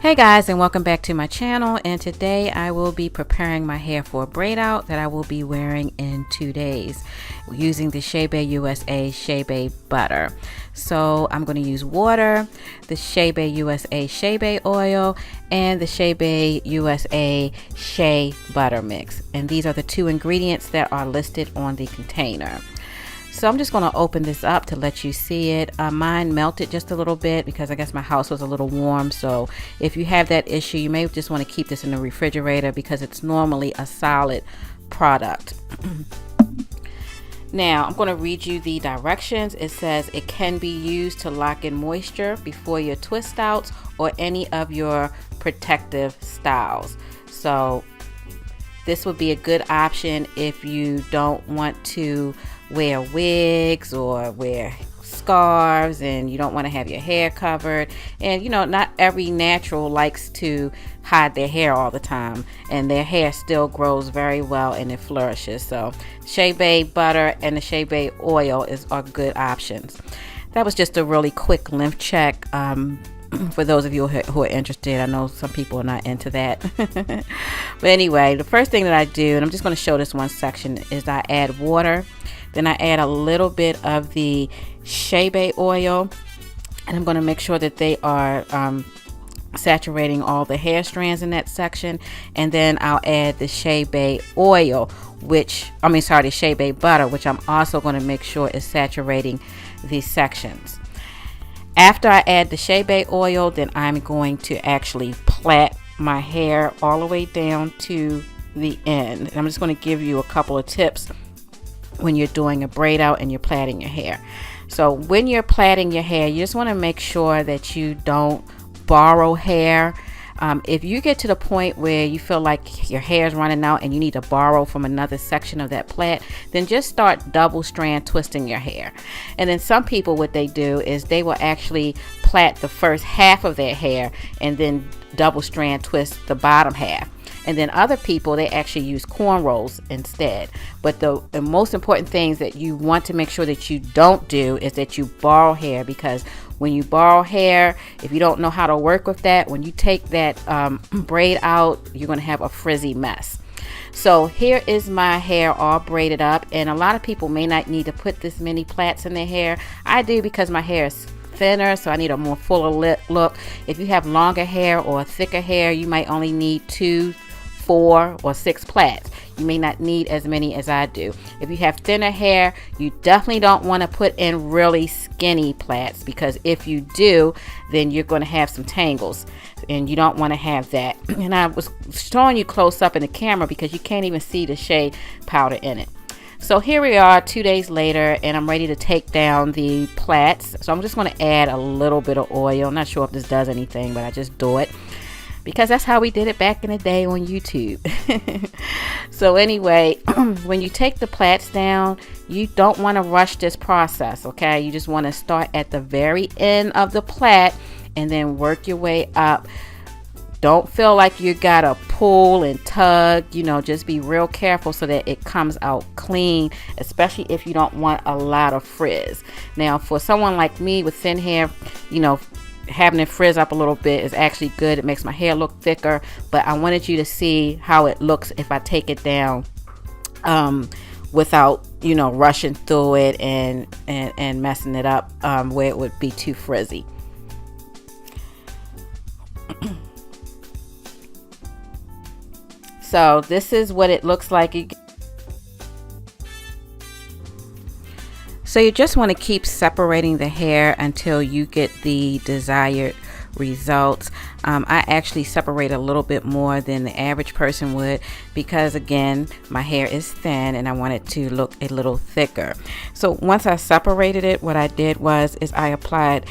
Hey guys, and welcome back to my channel. And today I will be preparing my hair for a braid out that I will be wearing in 2 days using the Chebe USA Chebe butter. So I'm going to use water, the Chebe USA Chebe oil, and the Chebe USA Shea butter mix. And these are the 2 ingredients that are listed on the container. So I'm just going to open this up to let you see it. Mine melted just a little bit because I guess my house was a little warm. So if you have that issue, you may just want to keep this in the refrigerator because it's normally a solid product. Now I'm going to read you the directions. It says it can be used to lock in moisture before your twist outs or any of your protective styles. So this would be a good option if you don't want to wear wigs or wear scarves and you don't want to have your hair covered. And you know, not every natural likes to hide their hair all the time, and their hair still grows very well and it flourishes. So Chebe butter and the Chebe oil are good options. That was just a really quick lymph check for those of you who are interested. I know some people are not into that. But anyway, the first thing that I do, and I'm just going to show this one section, is I add water. Then I add a little bit of the Chebe oil, and I'm going to make sure that they are saturating all the hair strands in that section. And then I'll add the Chebe oil, the Chebe butter, which I'm also going to make sure is saturating these sections. After I add the Chebe oil, then I'm going to actually plait my hair all the way down to the end. And I'm just going to give you a couple of tips when you're doing a braid out and you're plaiting your hair. So when you're plaiting your hair, you just want to make sure that you don't borrow hair. If you get to the point where you feel like your hair is running out and you need to borrow from another section of that plait, then just start double strand twisting your hair. And then some people, what they do is they will actually plait the first half of their hair and then double strand twist the bottom half. And then other people, they actually use cornrows instead. But the most important things that you want to make sure that you don't do is that you borrow hair, because when you borrow hair, if you don't know how to work with that, when you take that braid out, you're going to have a frizzy mess. So here is my hair all braided up, and a lot of people may not need to put this many plaits in their hair. I do because my hair is thinner, so I need a more fuller look. If you have longer hair or thicker hair, you might only need 2, 4, or 6 plaits. You may not need as many as I do. If you have thinner hair, you definitely don't want to put in really skinny plaits, because if you do, then you're going to have some tangles, and you don't want to have that. And I was showing you close up in the camera because you can't even see the shea powder in it. So here we are 2 days later, and I'm ready to take down the plaits. So I'm just going to add a little bit of oil. I'm not sure if this does anything, but I just do it because that's how we did it back in the day on YouTube. So anyway, when you take the plaits down, you don't want to rush this process, okay? You just want to start at the very end of the plait and then work your way up. Don't feel like you gotta pull and tug, you know, just be real careful so that it comes out clean, especially if you don't want a lot of frizz. Now, for someone like me with thin hair, you know, having it frizz up a little bit is actually good. It makes my hair look thicker, but I wanted you to see how it looks if I take it down without, you know, rushing through it and messing it up where it would be too frizzy. So this is what it looks like. So you just want to keep separating the hair until you get the desired results. I actually separate a little bit more than the average person would because, again, my hair is thin and I want it to look a little thicker. So once I separated it, what I did was I applied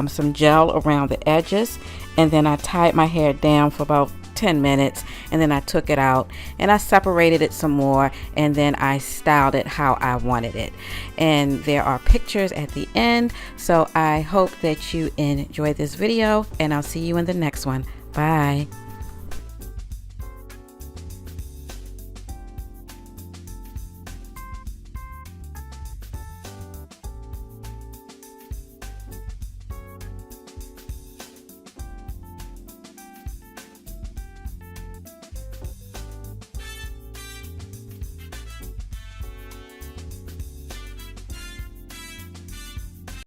some gel around the edges, and then I tied my hair down for about 10 minutes, and then I took it out and I separated it some more, and then I styled it how I wanted it. And there are pictures at the end. So I hope that you enjoyed this video, and I'll see you in the next one. Bye.